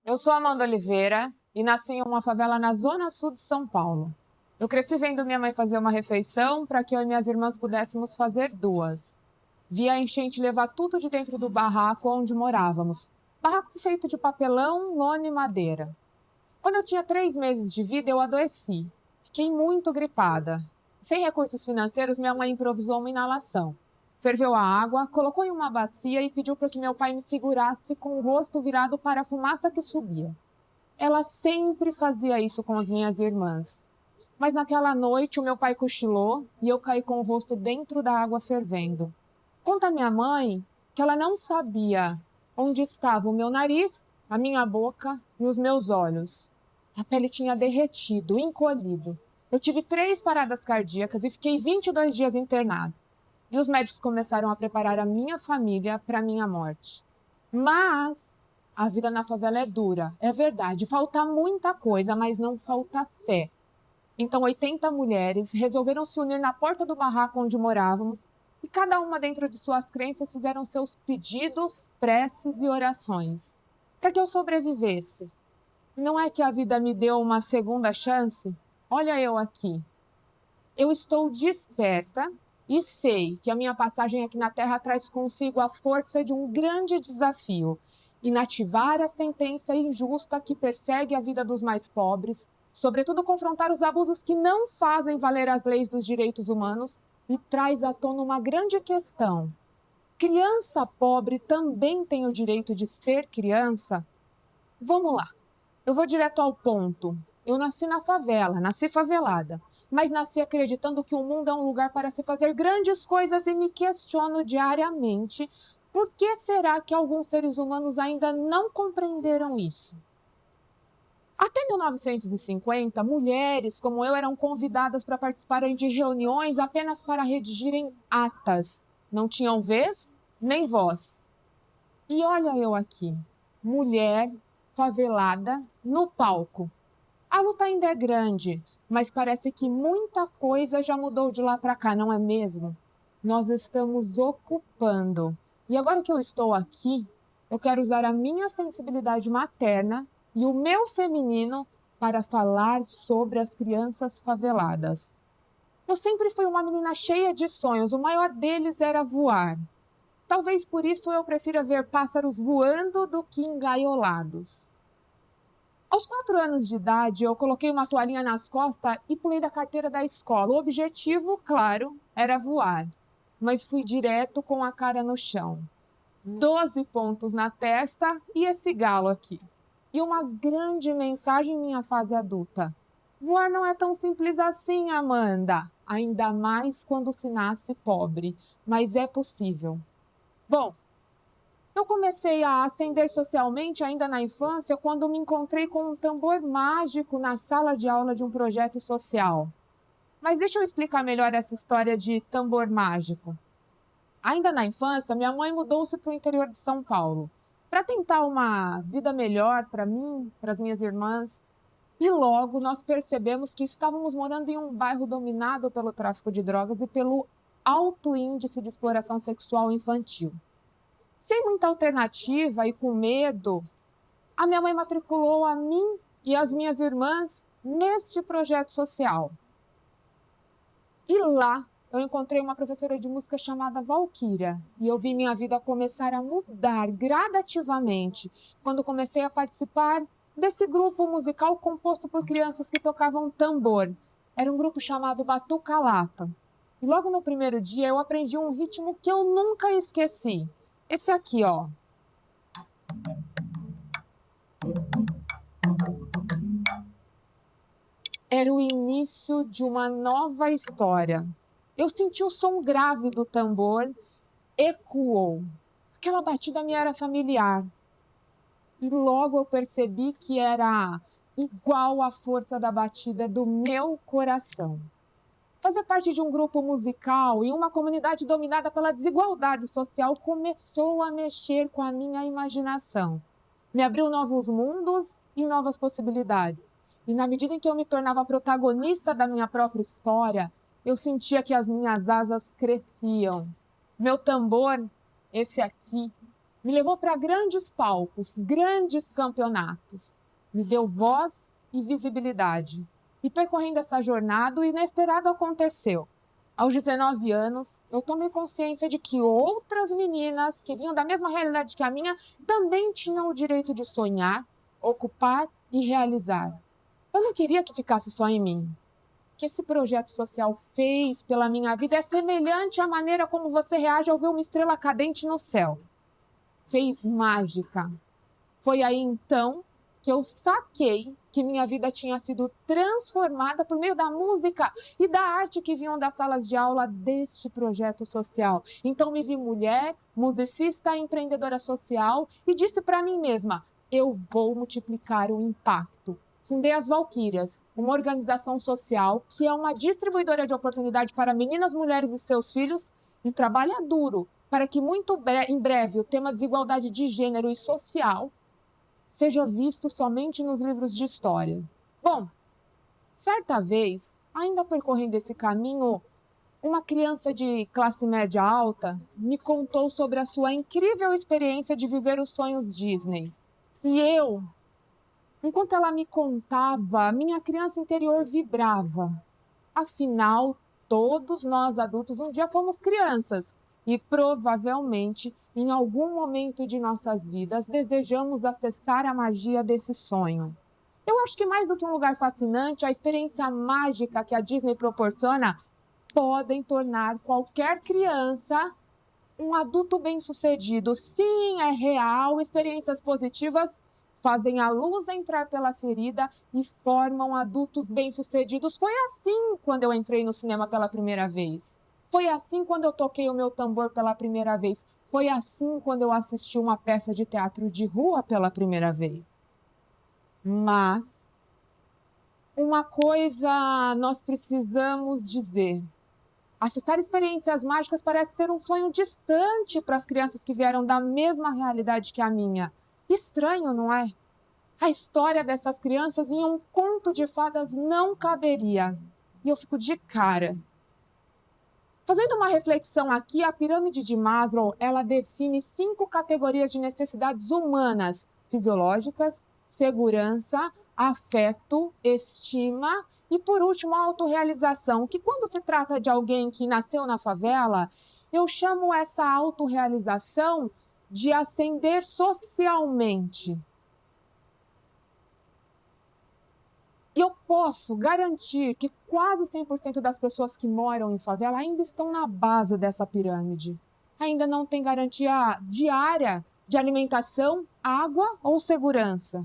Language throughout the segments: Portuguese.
Eu sou Amanda Oliveira e nasci em uma favela na zona sul de São Paulo. Eu cresci vendo minha mãe fazer uma refeição para que eu e minhas irmãs pudéssemos fazer duas. Vi a enchente levar tudo de dentro do barraco onde morávamos. Barraco feito de papelão, lona e madeira. Quando eu tinha 3 meses de vida, eu adoeci. Fiquei muito gripada. Sem recursos financeiros, minha mãe improvisou uma inalação. Ferveu a água, colocou em uma bacia e pediu para que meu pai me segurasse com o rosto virado para a fumaça que subia. Ela sempre fazia isso com as minhas irmãs. Mas naquela noite o meu pai cochilou e eu caí com o rosto dentro da água fervendo. Conta minha mãe que ela não sabia onde estava o meu nariz, a minha boca e os meus olhos. A pele tinha derretido, encolhido. Eu tive 3 paradas cardíacas e fiquei 22 dias internado. E os médicos começaram a preparar a minha família para a minha morte. Mas a vida na favela é dura, é verdade. Falta muita coisa, mas não falta fé. Então 80 mulheres resolveram se unir na porta do barraco onde morávamos e cada uma dentro de suas crenças fizeram seus pedidos, preces e orações para que eu sobrevivesse. Não é que a vida me deu uma segunda chance? Olha eu aqui. Eu estou desperta e sei que a minha passagem aqui na Terra traz consigo a força de um grande desafio: inativar a sentença injusta que persegue a vida dos mais pobres, sobretudo confrontar os abusos que não fazem valer as leis dos direitos humanos e traz à tona uma grande questão. Criança pobre também tem o direito de ser criança? Vamos lá. Eu vou direto ao ponto. Eu nasci na favela, nasci favelada, mas nasci acreditando que o mundo é um lugar para se fazer grandes coisas e me questiono diariamente por que será que alguns seres humanos ainda não compreenderam isso. Até 1950, mulheres como eu eram convidadas para participarem de reuniões apenas para redigirem atas. Não tinham vez nem voz. E olha eu aqui, mulher favelada no palco. A luta ainda é grande, mas parece que muita coisa já mudou de lá para cá, não é mesmo? Nós estamos ocupando. E agora que eu estou aqui, eu quero usar a minha sensibilidade materna e o meu feminino para falar sobre as crianças faveladas. Eu sempre fui uma menina cheia de sonhos, o maior deles era voar. Talvez por isso eu prefira ver pássaros voando do que engaiolados. Aos 4 anos de idade, eu coloquei uma toalhinha nas costas e pulei da carteira da escola. O objetivo, claro, era voar, mas fui direto com a cara no chão. 12 pontos na testa e esse galo aqui. E uma grande mensagem em minha fase adulta. Voar não é tão simples assim, Amanda. Ainda mais quando se nasce pobre, mas é possível. Bom, eu comecei a ascender socialmente ainda na infância quando me encontrei com um tambor mágico na sala de aula de um projeto social. Mas deixa eu explicar melhor essa história de tambor mágico. Ainda na infância, minha mãe mudou-se para o interior de São Paulo para tentar uma vida melhor para mim, para as minhas irmãs. E logo nós percebemos que estávamos morando em um bairro dominado pelo tráfico de drogas e pelo alto índice de exploração sexual infantil. Sem muita alternativa e com medo, a minha mãe matriculou a mim e as minhas irmãs neste projeto social. E lá eu encontrei uma professora de música chamada Valquíria e eu vi minha vida começar a mudar gradativamente quando comecei a participar desse grupo musical composto por crianças que tocavam tambor. Era um grupo chamado Batuca Lata. E logo no primeiro dia eu aprendi um ritmo que eu nunca esqueci. Esse aqui, ó. Era o início de uma nova história. Eu senti o som grave do tambor, ecoou. Aquela batida me era familiar. E logo eu percebi que era igual à força da batida do meu coração. Fazer parte de um grupo musical e uma comunidade dominada pela desigualdade social começou a mexer com a minha imaginação. Me abriu novos mundos e novas possibilidades. E na medida em que eu me tornava protagonista da minha própria história, eu sentia que as minhas asas cresciam. Meu tambor, esse aqui, Me levou para grandes palcos, grandes campeonatos. Me deu voz e visibilidade. E percorrendo essa jornada, o inesperado aconteceu. Aos 19 anos, eu tomei consciência de que outras meninas que vinham da mesma realidade que a minha também tinham o direito de sonhar, ocupar e realizar. Eu não queria que ficasse só em mim. O que esse projeto social fez pela minha vida é semelhante à maneira como você reage ao ver uma estrela cadente no céu. Fez mágica. Foi aí então que eu saquei que minha vida tinha sido transformada por meio da música e da arte que vinham das salas de aula deste projeto social. Então me vi mulher, musicista, empreendedora social e disse para mim mesma, eu vou multiplicar o impacto. Fundei as Valquírias, uma organização social que é uma distribuidora de oportunidade para meninas, mulheres e seus filhos e trabalha duro para que muito em breve o tema desigualdade de gênero e social seja visto somente nos livros de história. Bom, certa vez, ainda percorrendo esse caminho, uma criança de classe média alta me contou sobre a sua incrível experiência de viver os sonhos Disney. E eu, enquanto ela me contava, minha criança interior vibrava. Afinal, todos nós adultos um dia fomos crianças e provavelmente, em algum momento de nossas vidas, desejamos acessar a magia desse sonho. Eu acho que mais do que um lugar fascinante, a experiência mágica que a Disney proporciona podem tornar qualquer criança um adulto bem-sucedido. Sim, é real, experiências positivas fazem a luz entrar pela ferida e formam adultos bem-sucedidos. Foi assim quando eu entrei no cinema pela primeira vez. Foi assim quando eu toquei o meu tambor pela primeira vez. Foi assim quando eu assisti uma peça de teatro de rua pela primeira vez. Mas uma coisa nós precisamos dizer. Acessar experiências mágicas parece ser um sonho distante para as crianças que vieram da mesma realidade que a minha. Estranho, não é? A história dessas crianças em um conto de fadas não caberia. E eu fico de cara. Fazendo uma reflexão aqui, a pirâmide de Maslow, ela define 5 categorias de necessidades humanas, fisiológicas, segurança, afeto, estima e, por último, a autorrealização, que quando se trata de alguém que nasceu na favela, eu chamo essa autorrealização de ascender socialmente. E eu posso garantir que quase 100% das pessoas que moram em favela ainda estão na base dessa pirâmide. Ainda não tem garantia diária de alimentação, água ou segurança.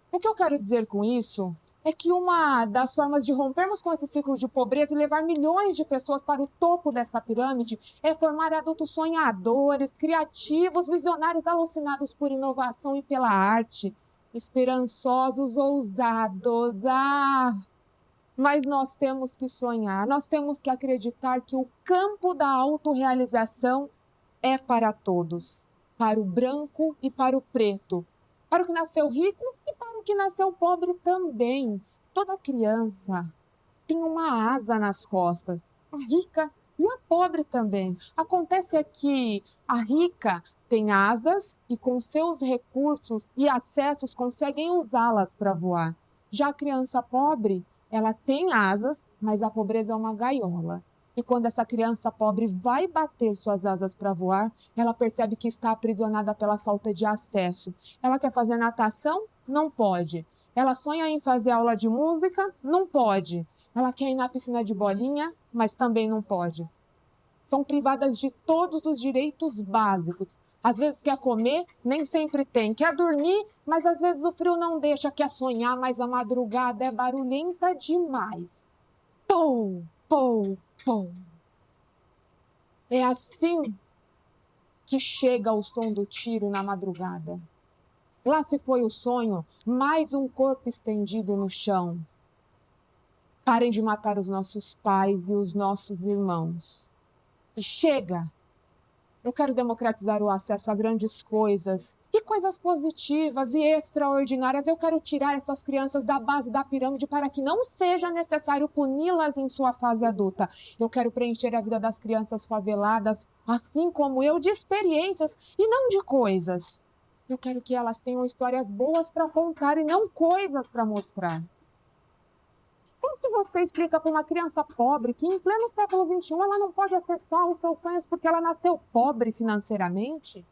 O que eu quero dizer com isso é que uma das formas de rompermos com esse ciclo de pobreza e levar milhões de pessoas para o topo dessa pirâmide é formar adultos sonhadores, criativos, visionários alucinados por inovação e pela arte, esperançosos, ousados. Mas nós temos que sonhar, nós temos que acreditar que o campo da autorrealização é para todos, para o branco e para o preto, para o que nasceu rico e para o que nasceu pobre também. Toda criança tem uma asa nas costas, a rica e a pobre também. Acontece que a rica tem asas e com seus recursos e acessos conseguem usá-las para voar. Já a criança pobre, ela tem asas, mas a pobreza é uma gaiola. E quando essa criança pobre vai bater suas asas para voar, ela percebe que está aprisionada pela falta de acesso. Ela quer fazer natação? Não pode. Ela sonha em fazer aula de música? Não pode. Ela quer ir na piscina de bolinha, mas também não pode. São privadas de todos os direitos básicos. Às vezes quer comer, nem sempre tem. Quer dormir, mas às vezes o frio não deixa. Quer sonhar, mas a madrugada é barulhenta demais. Pou, pou, pou. É assim que chega o som do tiro na madrugada. Lá se foi o sonho, mais um corpo estendido no chão. Parem de matar os nossos pais e os nossos irmãos. E chega! Eu quero democratizar o acesso a grandes coisas E coisas positivas e extraordinárias, eu quero tirar essas crianças da base da pirâmide para que não seja necessário puni-las em sua fase adulta. Eu quero preencher a vida das crianças faveladas, assim como eu, de experiências e não de coisas. Eu quero que elas tenham histórias boas para contar e não coisas para mostrar. Como que você explica para uma criança pobre que em pleno século XXI ela não pode acessar os seus sonhos porque ela nasceu pobre financeiramente?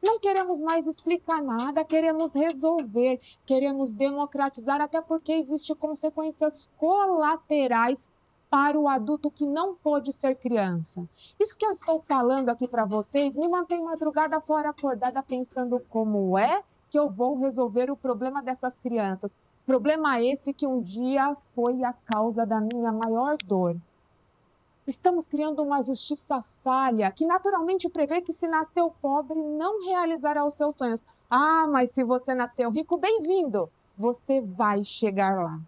Não queremos mais explicar nada, queremos resolver, queremos democratizar, até porque existem consequências colaterais para o adulto que não pôde ser criança. Isso que eu estou falando aqui para vocês me mantém madrugada fora acordada pensando como é que eu vou resolver o problema dessas crianças. Problema esse que um dia foi a causa da minha maior dor. Estamos criando uma justiça falha que naturalmente prevê que se nasceu pobre não realizará os seus sonhos. Ah, mas se você nasceu rico, bem-vindo! Você vai chegar lá.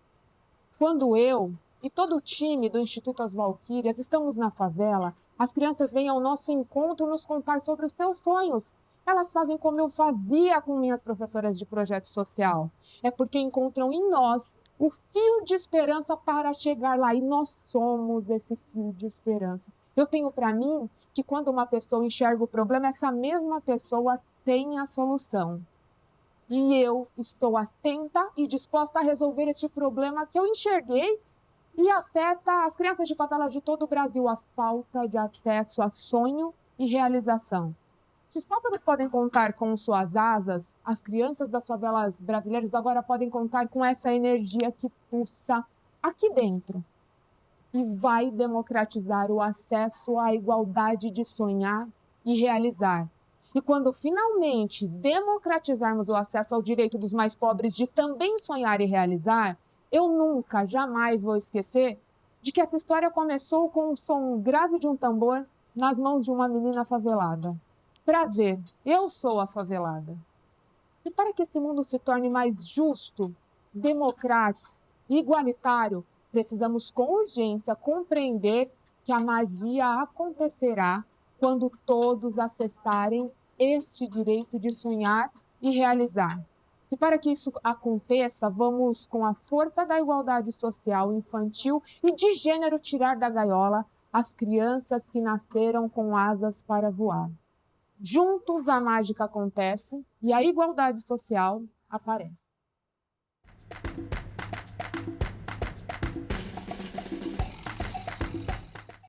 Quando eu e todo o time do Instituto As Valquírias estamos na favela, as crianças vêm ao nosso encontro nos contar sobre os seus sonhos. Elas fazem como eu fazia com minhas professoras de projeto social. É porque encontram em nós o fio de esperança para chegar lá. E nós somos esse fio de esperança. Eu tenho para mim que quando uma pessoa enxerga o problema, essa mesma pessoa tem a solução. E eu estou atenta e disposta a resolver este problema que eu enxerguei e afeta as crianças de favela de todo o Brasil, a falta de acesso a sonho e realização. Se os pássaros podem contar com suas asas, as crianças das favelas brasileiras agora podem contar com essa energia que pulsa aqui dentro e vai democratizar o acesso à igualdade de sonhar e realizar. E quando finalmente democratizarmos o acesso ao direito dos mais pobres de também sonhar e realizar, eu nunca, jamais vou esquecer de que essa história começou com o som grave de um tambor nas mãos de uma menina favelada. Prazer, eu sou a favelada. E para que esse mundo se torne mais justo, democrático e igualitário, precisamos com urgência compreender que a magia acontecerá quando todos acessarem este direito de sonhar e realizar. E para que isso aconteça, vamos, com a força da igualdade social, infantil e de gênero, tirar da gaiola as crianças que nasceram com asas para voar. Juntos a mágica acontece e a igualdade social aparece.